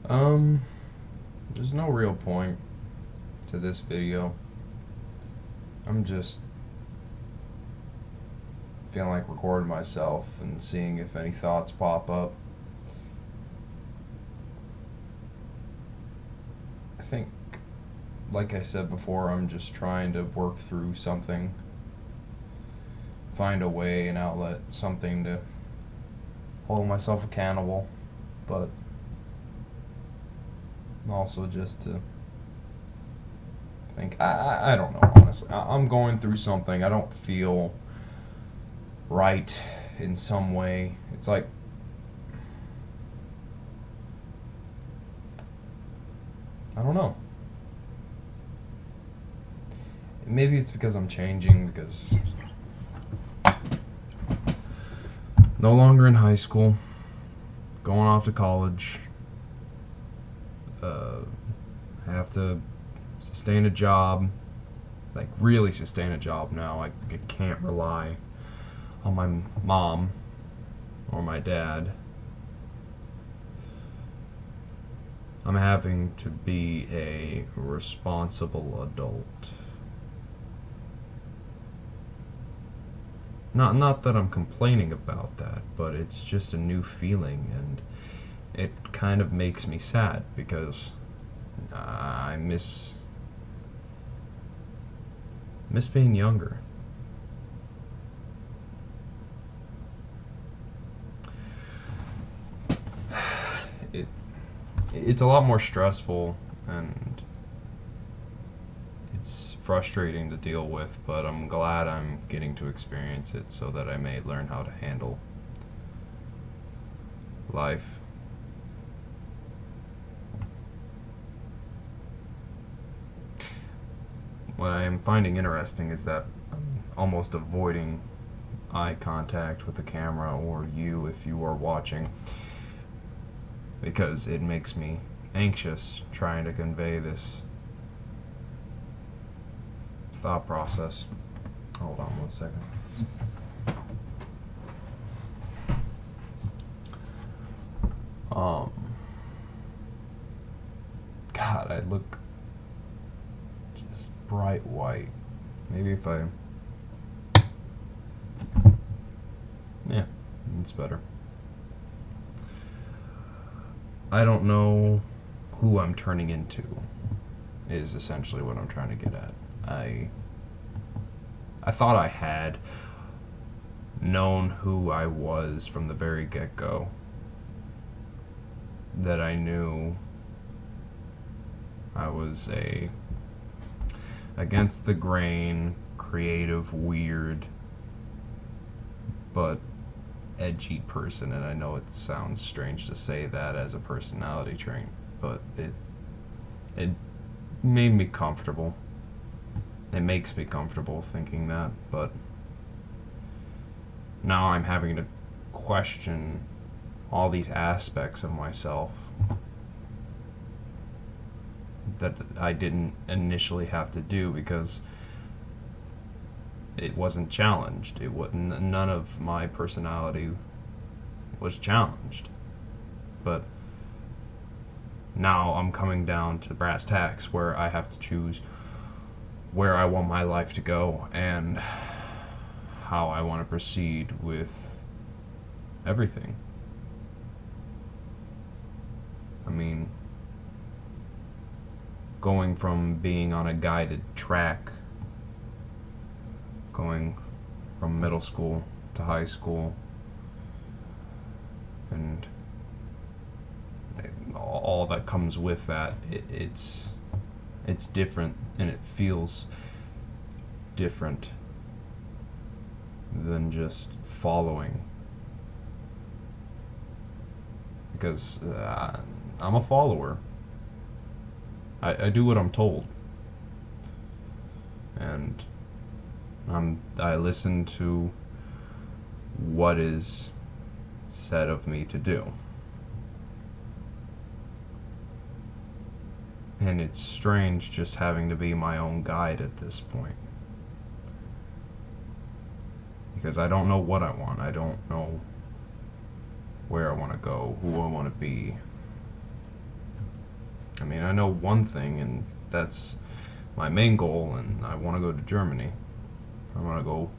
Um, there's no real point to this video. I'm just feeling like recording myself and seeing if any thoughts pop up. I think, like I said before, I'm just trying to work through something, find a way, an outlet, something to hold myself accountable, but also just to think. I don't know, honestly. I'm going through something. I don't feel right in some way. It's like, I don't know. Maybe it's because I'm changing, because no longer in high school, going off to college, uh, have to sustain a job, like really sustain a job now. I can't rely on my mom or my dad. I'm having to be a responsible adult. Not that I'm complaining about that, but it's just a new feeling, and it kind of makes me sad because I miss being younger. It it's a lot more stressful, and it's frustrating to deal with, but I'm glad I'm getting to experience it so that I may learn how to handle life. What I am finding interesting is that I'm almost avoiding eye contact with the camera, or you if you are watching, because it makes me anxious trying to convey this thought process. Hold on 1 second. Um, God, I look just bright white. Maybe if I, yeah, it's better. I don't know who I'm turning into, is essentially what I'm trying to get at. I thought I had known who I was from the very get-go. That I knew I was a against the grain, creative, weird, but edgy person, and I know it sounds strange to say that as a personality trait, but it made me comfortable. It makes me comfortable thinking that, but now I'm having to question all these aspects of myself that I didn't initially have to do because it wasn't challenged. It wasn't, none of my personality was challenged. But now I'm coming down to brass tacks where I have to choose where I want my life to go and how I want to proceed with everything. I mean, going from being on a guided track, going from middle school to high school, and all that comes with that, it's different, and it feels different than just following, because I'm a follower. I do what I'm told, and I listen to what is said of me to do. And it's strange just having to be my own guide at this point. Because I don't know what I want. I don't know where I want to go, who I want to be. I mean, I know one thing, and that's my main goal, and I want to go to Germany. I want to go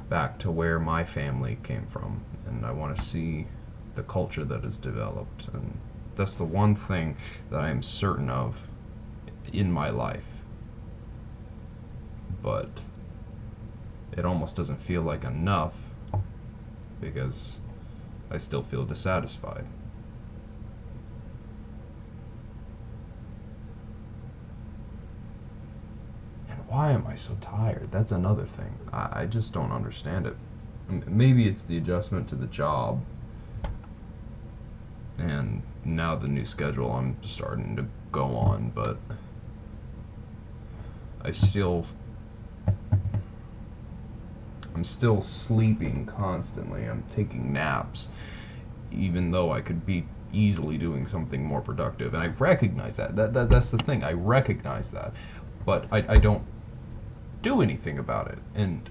back to where my family came from, and I want to see the culture that is developed. And that's the one thing that I am certain of in my life. But it almost doesn't feel like enough because I still feel dissatisfied. And why am I so tired? That's another thing. I just don't understand it. Maybe it's the adjustment to the job, and now the new schedule I'm starting to go on, but I still I'm still sleeping constantly. I'm taking naps, even though I could be easily doing something more productive. And I recognize that. That's the thing. I recognize that. But I don't do anything about it. And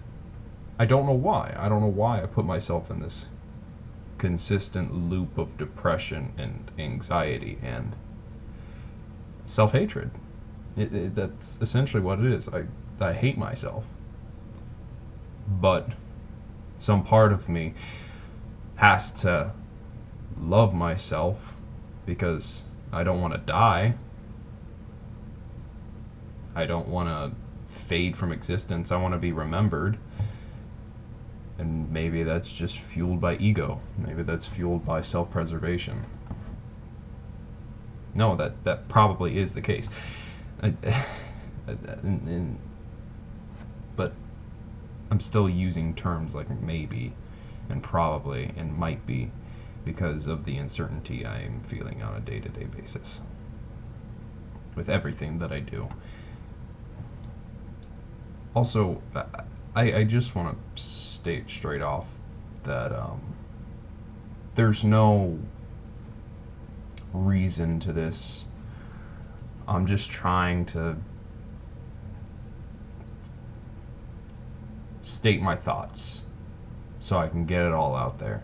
I don't know why. I don't know why I put myself in this consistent loop of depression and anxiety and self-hatred. That's essentially what it is. I hate myself. But some part of me has to love myself because I don't want to die. I don't want to fade from existence. I want to be remembered. And maybe that's just fueled by ego. Maybe that's fueled by self-preservation. No, that probably is the case. But I'm still using terms like maybe and probably and might be because of the uncertainty I am feeling on a day-to-day basis with everything that I do. Also, I just want to state straight off that there's no reason to this. I'm just trying to state my thoughts so I can get it all out there.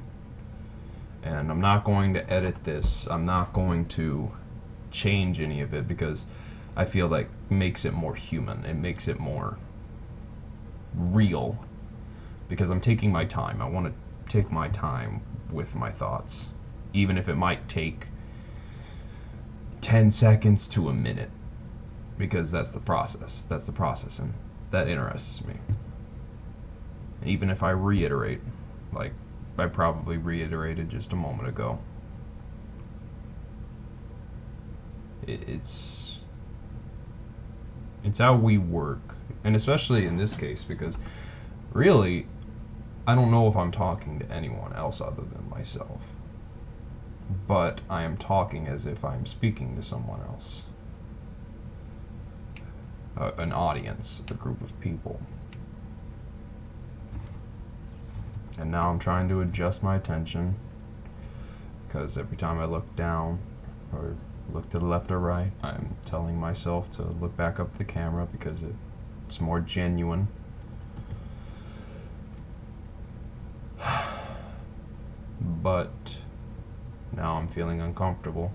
And I'm not going to edit this. I'm not going to change any of it because I feel like it makes it more human. It makes it more real because I'm taking my time. I want to take my time with my thoughts, even if it might take 10 seconds to a minute, because that's the process. That's the process, and that interests me. And even if I reiterate, like I probably reiterated just a moment ago, it's how we work, and especially in this case, because really, I don't know if I'm talking to anyone else other than myself, but I am talking as if I'm speaking to someone else, an audience, a group of people. And now I'm trying to adjust my attention because every time I look down or look to the left or right, I'm telling myself to look back up the camera because it's more genuine. But now I'm feeling uncomfortable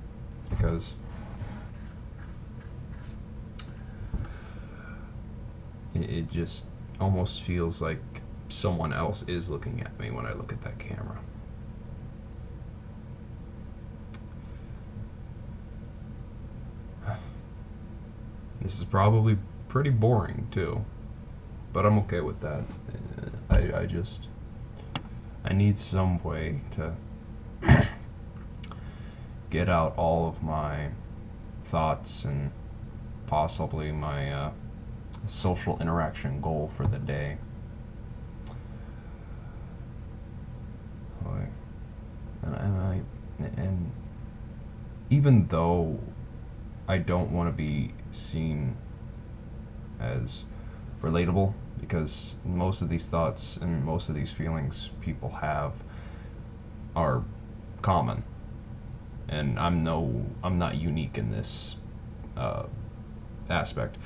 because it just almost feels like someone else is looking at me when I look at that camera. This is probably pretty boring too, but I'm okay with that. I need some way to get out all of my thoughts and possibly my social interaction goal for the day. And even though I don't want to be seen as relatable, because most of these thoughts and most of these feelings people have are common, and I'm not unique in this aspect,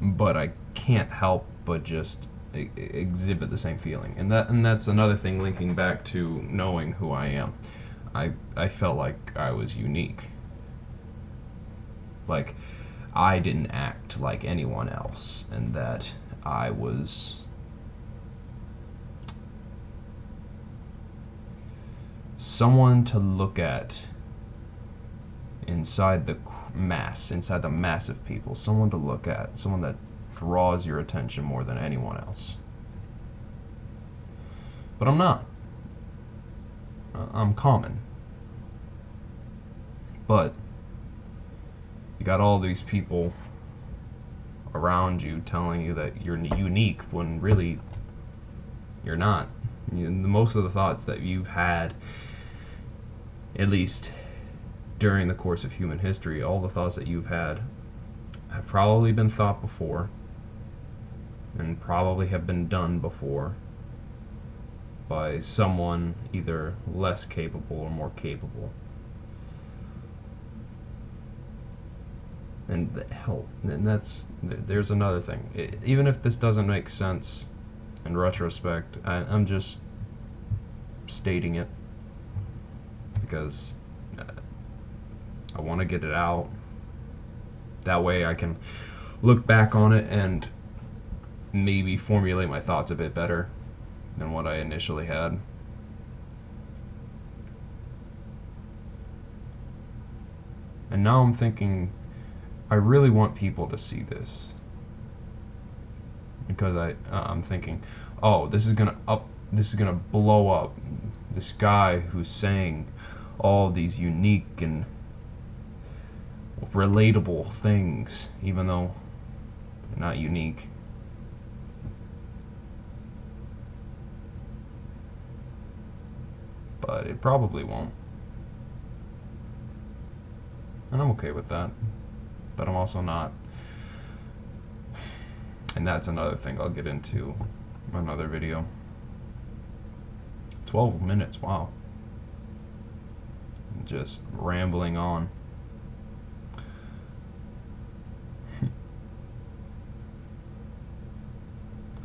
but I can't help but just exhibit the same feeling, and that's another thing linking back to knowing who I am. I felt like I was unique, Like, I didn't act like anyone else, and that I was someone to look at inside the inside the mass of people, someone to look at, someone that draws your attention more than anyone else. But I'm not. I'm common. But you got all these people around you telling you that you're unique when really you're not. Most of the thoughts that you've had, at least during the course of human history, all the thoughts that you've had have probably been thought before and probably have been done before by someone either less capable or more capable. And hell, and there's another thing. Even if this doesn't make sense in retrospect, I'm just stating it because I want to get it out. That way I can look back on it and maybe formulate my thoughts a bit better than what I initially had. And now I'm thinking, I really want people to see this, because I'm thinking, oh, this is gonna blow up. This guy who's saying all these unique and relatable things, even though they're not unique. But it probably won't. And I'm okay with that. But I'm also not. And that's another thing I'll get into in another video. 12 minutes, wow. Just rambling on.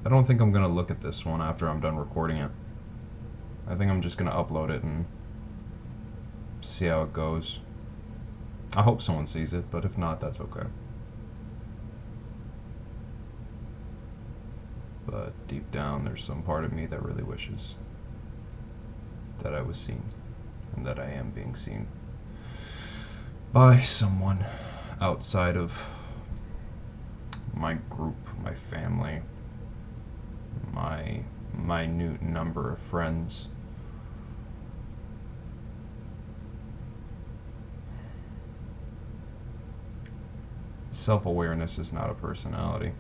I don't think I'm going to look at this one after I'm done recording it. I think I'm just going to upload it and see how it goes. I hope someone sees it, but if not, that's okay. But deep down, there's some part of me that really wishes that I was seen, and that I am being seen by someone outside of my group, my family, my minute number of friends. Self-awareness is not a personality.